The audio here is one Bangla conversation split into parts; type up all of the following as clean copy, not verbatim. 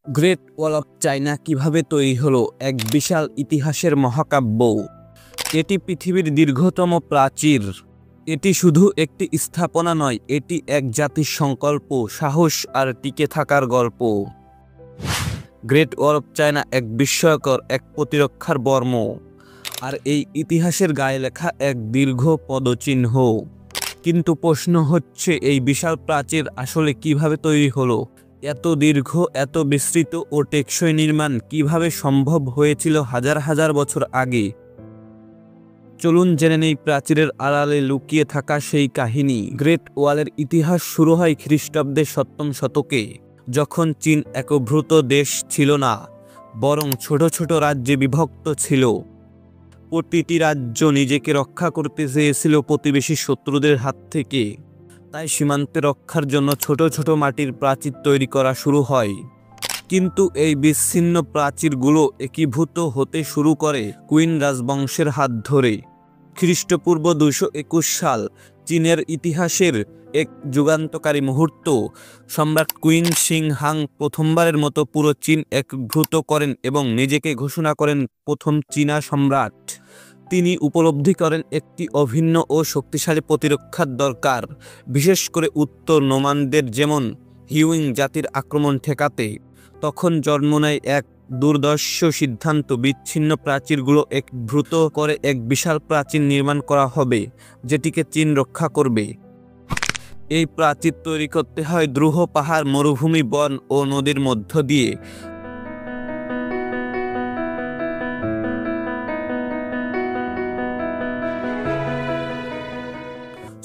গ্রেট ওয়াল অফ চায়না কিভাবে তৈরি হলো? এক বিশাল ইতিহাসের মহাকাব্য। এটি পৃথিবীর দীর্ঘতম প্রাচীর। এটি শুধু একটি স্থাপনা নয়, এটি এক জাতির সংকল্প, সাহস আর টিকে থাকার গল্প। গ্রেট ওয়াল অফ চায়না এক বিস্ময়কর, এক প্রতিরক্ষার বর্ম, আর এই ইতিহাসের গায়ে লেখা এক দীর্ঘ পদচিহ্ন। কিন্তু প্রশ্ন হচ্ছে, এই বিশাল প্রাচীর আসলে কিভাবে তৈরি হলো? এত দীর্ঘ, এত বিস্তৃত ও টেকসই নির্মাণ কিভাবে সম্ভব হয়েছিল হাজার হাজার বছর আগে? চলুন জেনে নেই প্রাচীরের আড়ালে লুকিয়ে থাকা সেই কাহিনী। গ্রেট ওয়ালের ইতিহাস শুরু হয় খ্রিস্টাব্দের 7ম শতকে, যখন চীন একীভূত দেশ ছিল না, বরং ছোট ছোট রাজ্যে বিভক্ত ছিল। প্রতিটি রাজ্য নিজেকে রক্ষা করতে চেয়েছিল প্রতিবেশী শত্রুদের হাত থেকে। তাই সীমান্তে রক্ষার জন্য ছোট ছোট মাটির প্রাচীর তৈরি করা শুরু হয়। কিন্তু এই বিচ্ছিন্ন প্রাচীরগুলো একীভূত হতে শুরু করে কুইন রাজবংশের হাত ধরে। খ্রিস্টপূর্ব 221 সাল চীনের ইতিহাসের এক যুগান্তকারী মুহূর্ত। সম্রাট কুইন শিং হাং প্রথমবারের মতো পুরো চীন একীভূত করেন এবং নিজেকে ঘোষণা করেন প্রথম চীনা সম্রাট। তিনি উপলব্ধি করেন একটি অভিন্ন ও শক্তিশালী প্রতিরক্ষার দরকার, বিশেষ করে উত্তর নোমানদের যেমন হিউইং জাতির আক্রমণ ঠেকাতে। তখন জন্ম নেয় এক দুর্ধর্ষ সিদ্ধান্ত, বিচ্ছিন্ন প্রাচীরগুলো একীভূত করে এক বিশাল প্রাচীর নির্মাণ করা হবে, যেটিকে চীন রক্ষা করবে। এই প্রাচীর তৈরি করতে হয় দ্রুহ পাহাড়, মরুভূমি, বন ও নদীর মধ্য দিয়ে।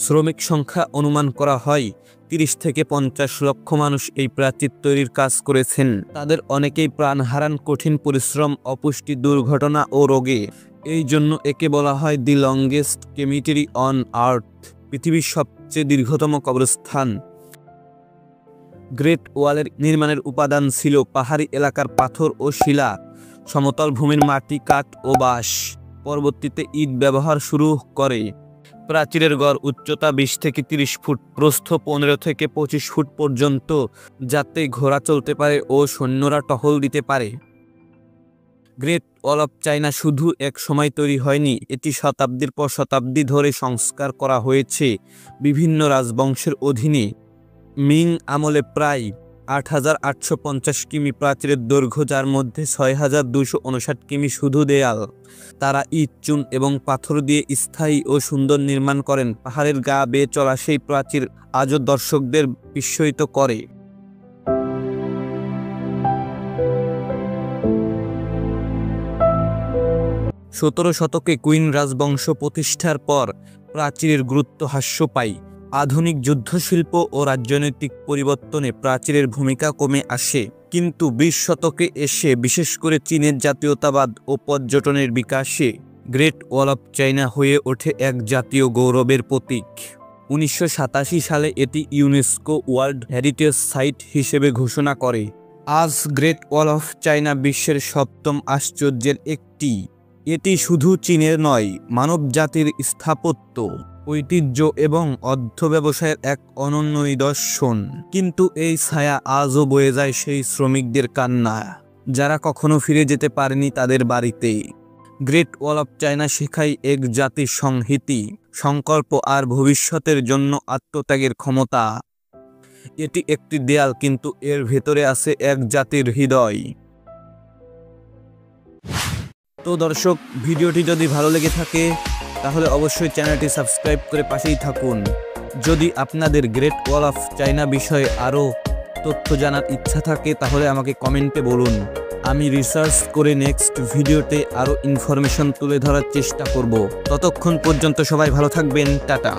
শ্রমিক সংখ্যা অনুমান করা হয় 30 থেকে 50 লক্ষ মানুষ এই প্রাচীর তৈরির কাজ করেছেন। তাদের অনেকেই প্রাণ হারান কঠিন পরিশ্রম, অপুষ্টি, দুর্ঘটনা ও রোগে। এই জন্য একে বলা হয় দি লংগেস্ট কেমিটেরি অন আর্থ, পৃথিবীর সবচেয়ে দীর্ঘতম কবরস্থান। গ্রেট ওয়ালের নির্মাণের উপাদান ছিল পাহাড়ি এলাকার পাথর ও শিলা, সমতল ভূমির মাটি, কাঠ ও বাঁশ। পরবর্তীতে ইট ব্যবহার শুরু করে। প্রাচীরের গড় উচ্চতা 20 থেকে 30 ফুট, প্রস্থ 15 থেকে 25 ফুট পর্যন্ত, যাতে ঘোড়া চলতে পারে ও সৈন্যরা টহল দিতে পারে। গ্রেট ওয়াল অফ চায়না শুধু এক সময় তৈরি হয়নি, এটি শতাব্দীর পর শতাব্দী ধরে সংস্কার করা হয়েছে বিভিন্ন রাজবংশের অধীনে। মিং আমলে প্রায় 8850 কিমি প্রাচীরের দৈর্ঘ্য, যার মধ্যে 6259 কিমি শুধু দেয়াল। তারা ইট, চুন এবং পাথর দিয়ে স্থায়ী ও সুন্দর নির্মাণ করেন। পাহাড়ের গা বেয়ে চলা সেই প্রাচীর আজও দর্শকদের বিস্ময়িত করে। সতেরো শতকে কুইন রাজবংশ প্রতিষ্ঠার পর প্রাচীরের গুরুত্ব হ্রাস পায়। আধুনিক যুদ্ধশিল্প ও রাজনৈতিক পরিবর্তনে প্রাচীরের ভূমিকা কমে আসে। কিন্তু 20 শতকে এসে, বিশেষ করে চীনের জাতীয়তাবাদ ও পর্যটনের বিকাশে, গ্রেট ওয়াল অফ চায়না হয়ে ওঠে এক জাতীয় গৌরবের প্রতীক। 1987 সালে এটি ইউনেস্কো ওয়ার্ল্ড হেরিটেজ সাইট হিসেবে ঘোষণা করে। আজ গ্রেট ওয়াল অফ চায়না বিশ্বের 7ম আশ্চর্যের একটি। এটি শুধু চীনের নয়, মানব জাতির স্থাপত্য, ঐতিহ্য এবং অর্থব্যবসায়ের এক অনন্য নিদর্শন। কিন্তু এই ছায়া আজও বয়ে যায় সেই শ্রমিকদের কান্না, যারা কখনো ফিরে যেতে পারেনি তাদের বাড়িতে। গ্রেট ওয়াল অফ চায়না শেখায় এক জাতির সংহতি, সংকল্প আর ভবিষ্যতের জন্য আত্মত্যাগের ক্ষমতা। এটি একটি দেয়াল, কিন্তু এর ভেতরে আছে এক জাতির হৃদয়। তো দর্শক, ভিডিওটি যদি ভালো লেগে থাকে তাহলে অবশ্যই চ্যানেলটি সাবস্ক্রাইব করে পাশেই থাকুন। যদি আপনাদের গ্রেট ওয়াল অফ চায়না বিষয়ে আরও তথ্য জানার ইচ্ছা থাকে তাহলে আমাকে কমেন্টে বলুন। আমি রিসার্চ করে নেক্সট ভিডিওতে আরও ইনফরমেশন তুলে ধরার চেষ্টা করব। ততক্ষণ পর্যন্ত সবাই ভালো থাকবেন। টাটা।